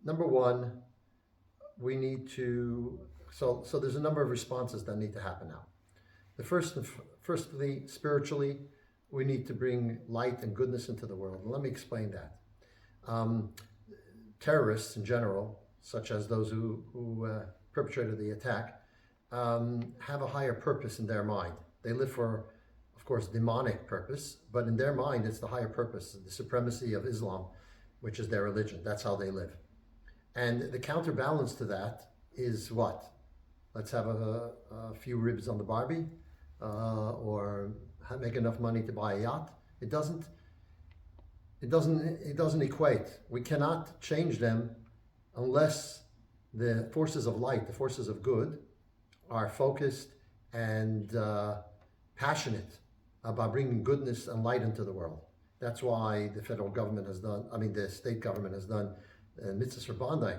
number one, we need to, so there's a number of responses that need to happen now. Firstly, spiritually, we need to bring light and goodness into the world. And let me explain that. Um, Terrorists in general, such as those who perpetrated the attack, have a higher purpose in their mind. They live for, of course, demonic purpose, but in their mind, it's the higher purpose, the supremacy of Islam, which is their religion. That's how they live. And the counterbalance to that is what? Let's have a few ribs on the Barbie, or make enough money to buy a yacht. It doesn't equate. We cannot change them unless the forces of light, the forces of good, are focused and passionate about bringing goodness and light into the world. That's why the federal government has done, the state government has done Mitzvah Rabbanai.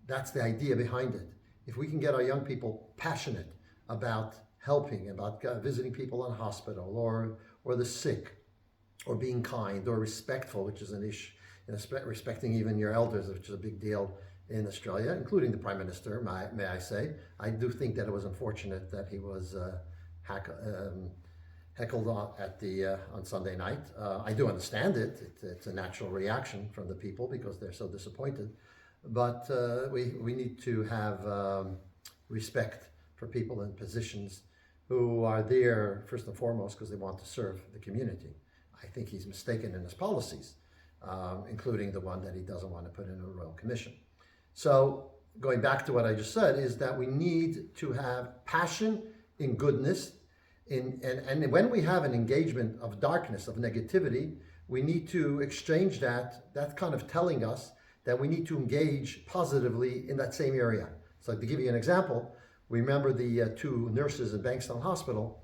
That's the idea behind it. If we can get our young people passionate about helping, about visiting people in hospital or the sick, or being kind or respectful, which is an issue, respecting even your elders, which is a big deal in Australia, including the Prime Minister, may I say. I do think that it was unfortunate that he was heckled on Sunday night. I do understand it. It's a natural reaction from the people because they're so disappointed. But we need to have respect for people in positions who are there first and foremost because they want to serve the community. I think he's mistaken in his policies, including the one that he doesn't want to put in a royal commission. So going back to what I just said is that we need to have passion in goodness, and when we have an engagement of darkness, of negativity, we need to exchange that. That's kind of telling us that we need to engage positively in that same area. So to give you an example, we remember the two nurses in Bankstown Hospital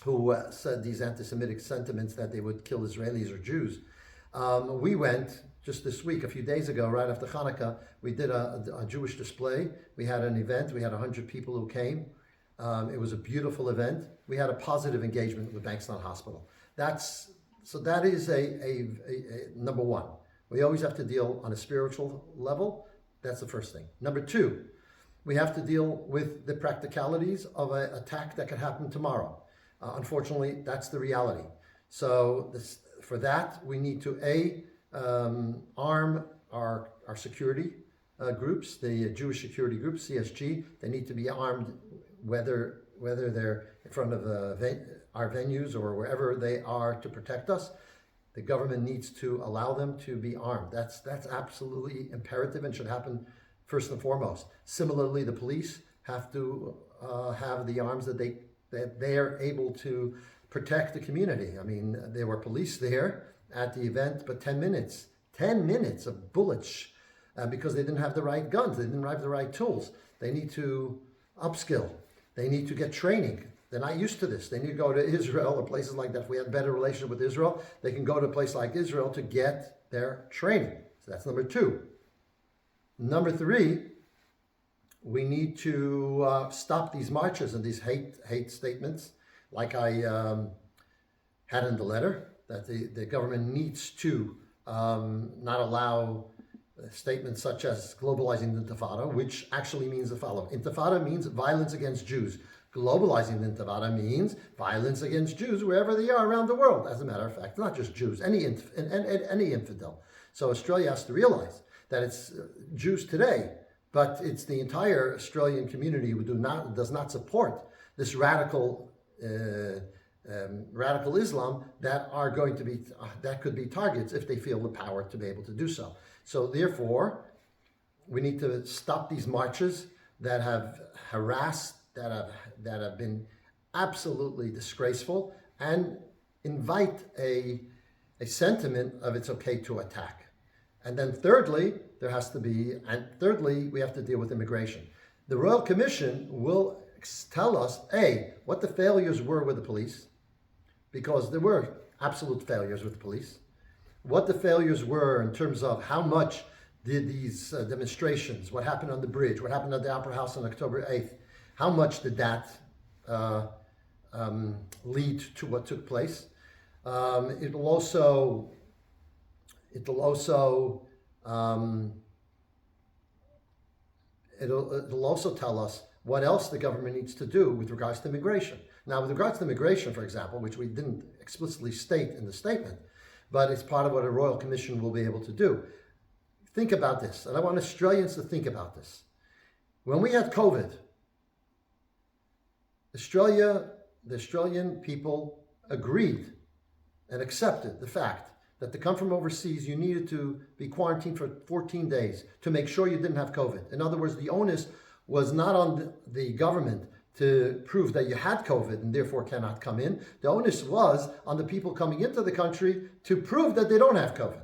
who said these anti-Semitic sentiments that they would kill Israelis or Jews. We went just this week, a few days ago, right after Hanukkah, we did a Jewish display. We had an event. We had 100 people who came. It was a beautiful event. We had a positive engagement with Bankstown Hospital. That is a number one. We always have to deal on a spiritual level. That's the first thing. Number two, we have to deal with the practicalities of an attack that could happen tomorrow. Unfortunately, that's the reality. So for that, we need to arm our security groups, the Jewish security groups, CSG. They need to be armed, whether they're in front of our venues or wherever they are, to protect us. The government needs to allow them to be armed. That's absolutely imperative and should happen first and foremost. Similarly, the police have to have the arms that they are able to protect the community. I mean, there were police there at the event, but 10 minutes of bullets because they didn't have the right guns, they didn't have the right tools. They need to upskill. They need to get training. They're not used to this. They need to go to Israel or places like that. If we have a better relationship with Israel, they can go to a place like Israel to get their training. So that's number two. Number three, we need to stop these marches and these hate statements, like I had in the letter, that the government needs to not allow statements such as globalizing the Intifada, which actually means the following. Intifada means violence against Jews. Globalizing the Intifada means violence against Jews wherever they are around the world. As a matter of fact, not just Jews, any infidel. So Australia has to realize that it's Jews today, but it's the entire Australian community who does not support this radical Islam that are going to be that could be targets if they feel the power to be able to do so. So therefore, we need to stop these marches that have harassed, that have been absolutely disgraceful, and invite a sentiment of it's okay to attack. And then thirdly, we have to deal with immigration. The Royal Commission will tell us, what the failures were with the police, because there were absolute failures with the police. What the failures were in terms of how much did these demonstrations, what happened on the bridge, what happened at the Opera House on October 8th, how much did that lead to what took place? It'll also it'll also tell us what else the government needs to do with regards to immigration. Now, with regards to immigration, for example, which we didn't explicitly state in the statement, but it's part of what a Royal Commission will be able to do. Think about this, and I want Australians to think about this. When we had COVID, the Australian people agreed and accepted the fact that to come from overseas, you needed to be quarantined for 14 days to make sure you didn't have COVID. In other words, the onus was not on the government to prove that you had COVID and therefore cannot come in. The onus was on the people coming into the country to prove that they don't have COVID.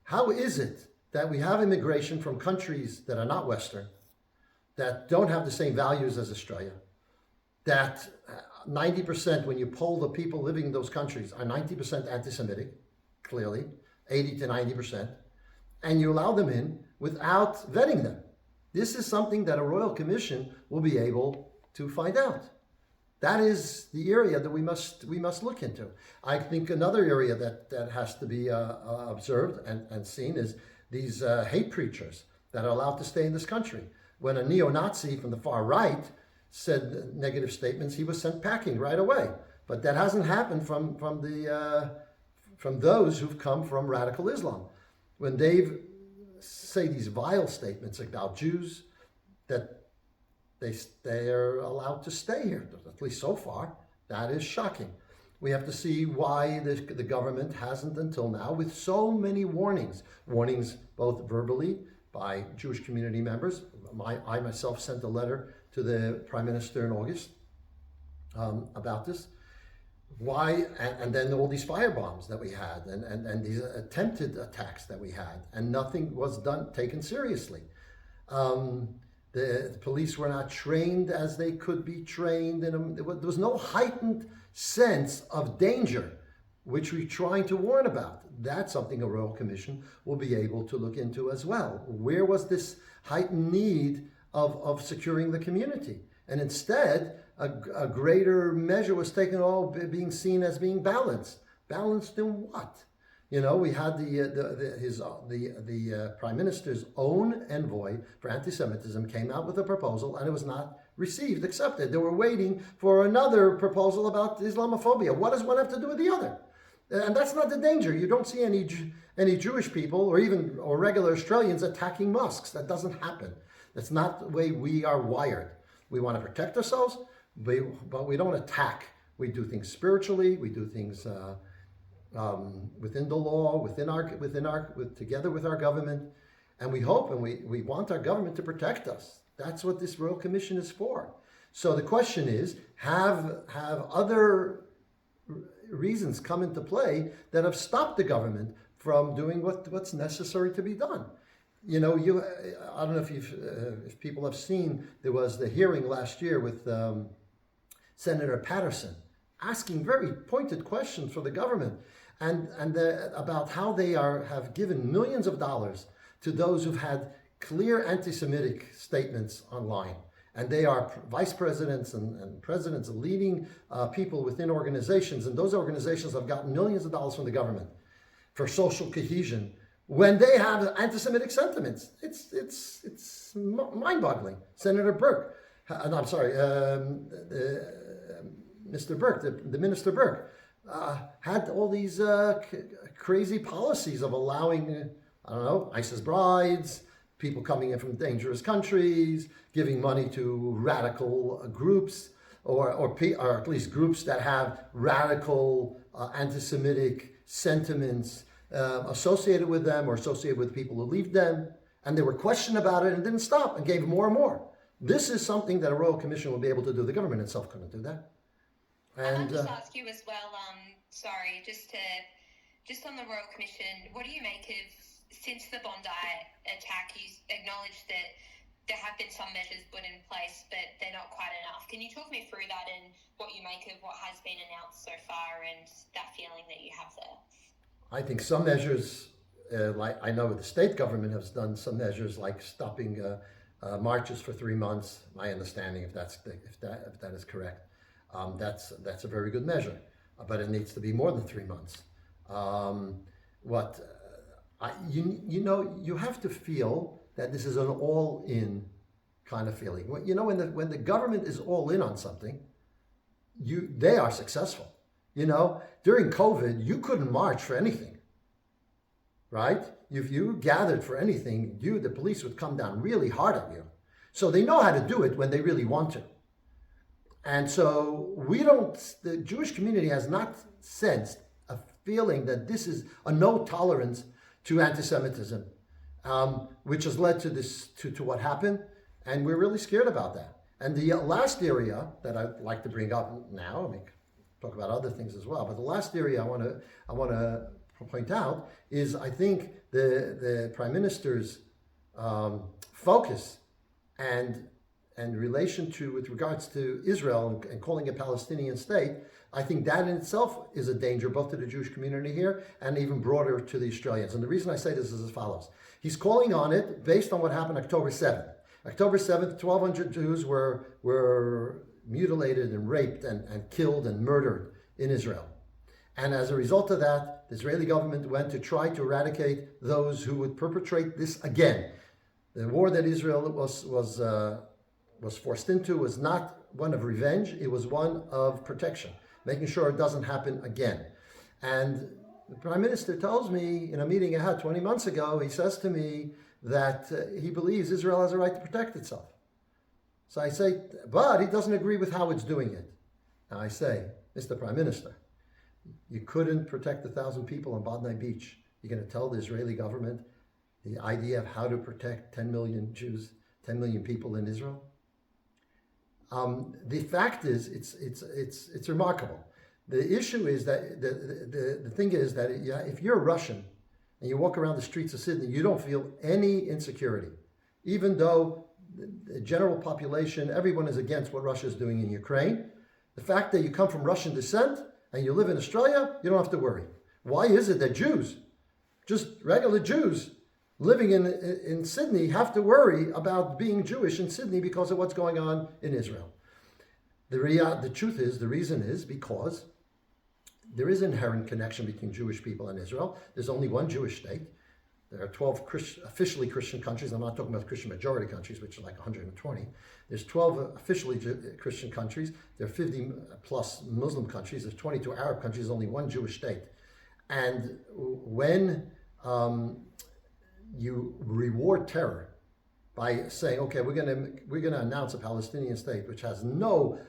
How is it that we have immigration from countries that are not Western, that don't have the same values as Australia, that 90%, when you poll the people living in those countries, are 90% anti-Semitic, clearly, 80 to 90%, and you allow them in without vetting them? This is something that a Royal Commission will be able to find out. That is the area that we must look into. I think another area that has to be observed and seen is these hate preachers that are allowed to stay in this country. When a neo-Nazi from the far right said negative statements, he was sent packing right away. But that hasn't happened from those who've come from radical Islam. When they say these vile statements about Jews, that they are allowed to stay here, at least so far, that is shocking. We have to see why the government hasn't until now, with so many warnings both verbally by Jewish community members. I myself sent a letter to the Prime Minister in August about this. Why, and then all these firebombs that we had, and these attempted attacks that we had, and nothing was taken seriously. The police were not trained as they could be trained, and there was no heightened sense of danger, which we're trying to warn about. That's something a Royal Commission will be able to look into as well. Where was this heightened need of securing the community? And instead, a greater measure was taken, all being seen as being balanced. Balanced in what? You know, we had the Prime Minister's own envoy for anti-Semitism came out with a proposal, and it was not received, accepted. They were waiting for another proposal about Islamophobia. What does one have to do with the other? And that's not the danger. You don't see any Jewish people or regular Australians attacking mosques. That doesn't happen. That's not the way we are wired. We want to protect ourselves, but we don't attack. We do things spiritually. We do things within the law, together with our government, and we hope and we want our government to protect us. That's what this Royal Commission is for. So the question is, have other reasons come into play that have stopped the government from doing what's necessary to be done? You know, I don't know if people have seen, there was the hearing last year with Senator Patterson asking very pointed questions for the government and about how they have given millions of dollars to those who've had clear anti-Semitic statements online. And they are vice presidents and presidents, leading people within organizations, and those organizations have gotten millions of dollars from the government for social cohesion when they have anti-Semitic sentiments. It's mind-boggling. Senator Burke, Mr. Burke, the Minister Burke, had all these crazy policies of allowing, ISIS brides, people coming in from dangerous countries, giving money to radical groups, or at least groups that have radical anti-Semitic sentiments associated with them or associated with people who leave them. And they were questioned about it and didn't stop and gave more and more. This is something that a Royal Commission will be able to do. The government itself couldn't do that. And I'll just ask you as well, just on the Royal Commission, what do you make of, since the Bondi attack, you acknowledged that there have been some measures put in place, but they're not quite enough. Can you talk me through that and what you make of what has been announced so far and that feeling that you have there? I think some measures, like I know the state government has done some measures like stopping marches for 3 months. My understanding, if that is correct, that's a very good measure, but it needs to be more than 3 months. You have to feel that this is an all-in kind of feeling. You know, when the government is all in on something, they are successful. You know, during COVID, you couldn't march for anything, right? If you gathered for anything, the police would come down really hard at you. So they know how to do it when they really want to. And so the Jewish community has not sensed a feeling that this is a no tolerance to anti-Semitism, which has led to to what happened. And we're really scared about that. And the last area that I'd like to bring up now, I mean, talk about other things as well, but the last area I want to point out is, I think, the Prime Minister's focus and relation with regards to Israel and calling a Palestinian state. I think that in itself is a danger both to the Jewish community here and even broader to the Australians. And the reason I say this is as follows. He's calling on it based on what happened October 7th. October 7th, 1,200 Jews were mutilated and raped and killed and murdered in Israel. And as a result of that, the Israeli government went to try to eradicate those who would perpetrate this again. The war that Israel was forced into was not one of revenge, it was one of protection, making sure it doesn't happen again. And the Prime Minister tells me in a meeting I had 20 months ago, he says to me that he believes Israel has a right to protect itself. So I say, but he doesn't agree with how it's doing it. Now I say, Mr. Prime Minister, you couldn't protect 1,000 people on Badnai Beach. You're going to tell the Israeli government the idea of how to protect 10 million Jews, 10 million people in Israel? The fact is, it's remarkable. The issue is that the thing is that if you're Russian and you walk around the streets of Sydney, you don't feel any insecurity, even though the general population, everyone is against what Russia is doing in Ukraine. The fact that you come from Russian descent and you live in Australia, you don't have to worry. Why is it that Jews, just regular Jews living in Sydney, have to worry about being Jewish in Sydney because of what's going on in Israel? The truth is, the reason is because there is an inherent connection between Jewish people and Israel. There's only one Jewish state. There are 12 officially Christian countries. I'm not talking about Christian majority countries, which are like 120. There's 12 officially Christian countries. There are 50 plus Muslim countries. There's 22 Arab countries. There's only one Jewish state. And when you reward terror by saying, okay, we're going to announce a Palestinian state, which has no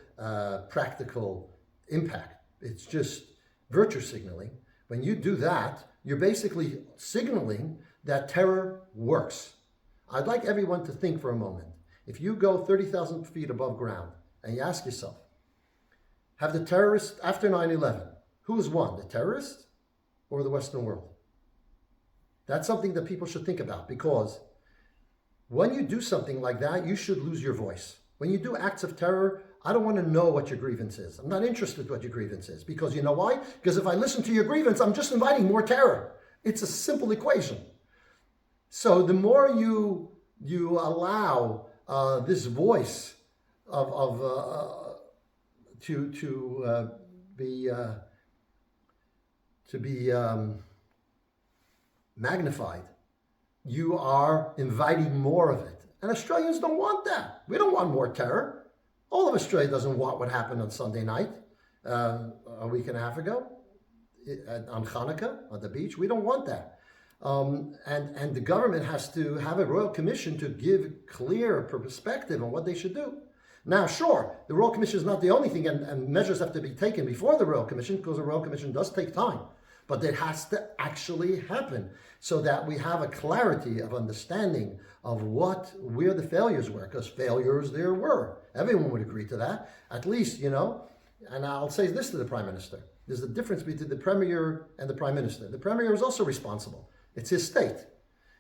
practical impact. It's just virtue signaling. When you do that, you're basically signaling that terror works. I'd like everyone to think for a moment. If you go 30,000 feet above ground and you ask yourself, have the terrorists, after 9/11, who has won, the terrorists or the Western world? That's something that people should think about, because when you do something like that, you should lose your voice. When you do acts of terror, I don't want to know what your grievance is. I'm not interested what your grievance is, because you know why? Because if I listen to your grievance, I'm just inviting more terror. It's a simple equation. So the more you allow this voice to be magnified, you are inviting more of it. And Australians don't want that. We don't want more terror. All of Australia doesn't want what happened on Sunday night, a week and a half ago, on Hanukkah, on the beach. We don't want that. And the government has to have a Royal Commission to give clear perspective on what they should do. Now, sure, the Royal Commission is not the only thing, and measures have to be taken before the Royal Commission, because the Royal Commission does take time. But it has to actually happen so that we have a clarity of understanding of where the failures were, because failures there were. Everyone would agree to that, at least, you know. And I'll say this to the Prime Minister. There's a difference between the Premier and the Prime Minister. The Premier is also responsible. It's his state.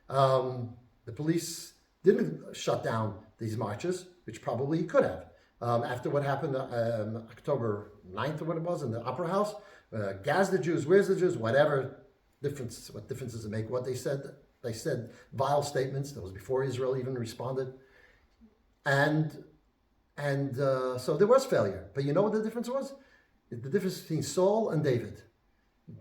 The police didn't shut down these marches, which probably he could have. After what happened October 9th or what it was in the Opera House, gas the Jews, where's the Jews, whatever difference, what difference does it make? What they said vile statements. That was before Israel even responded. And so there was failure. But you know what the difference was? The difference between Saul and David.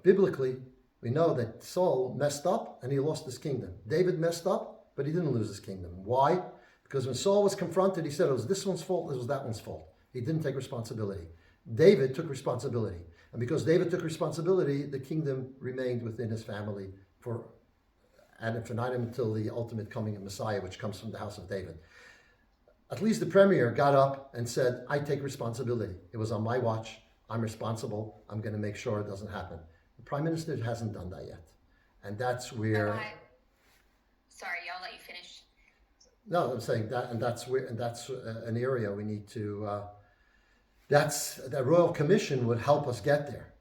Biblically, we know that Saul messed up and he lost his kingdom. David messed up, but he didn't lose his kingdom. Why? Because when Saul was confronted, he said it was this one's fault, it was that one's fault. He didn't take responsibility. David took responsibility. And because David took responsibility, the kingdom remained within his family for ad infinitum until the ultimate coming of Messiah, which comes from the house of David. At least the premier got up and said, I take responsibility. It was on my watch. I'm responsible. I'm going to make sure it doesn't happen. The prime minister hasn't done that yet. And that's where... Sorry, I'll let you finish. No, I'm saying that, and that's where, and that's an area we need to... that Royal Commission would help us get there.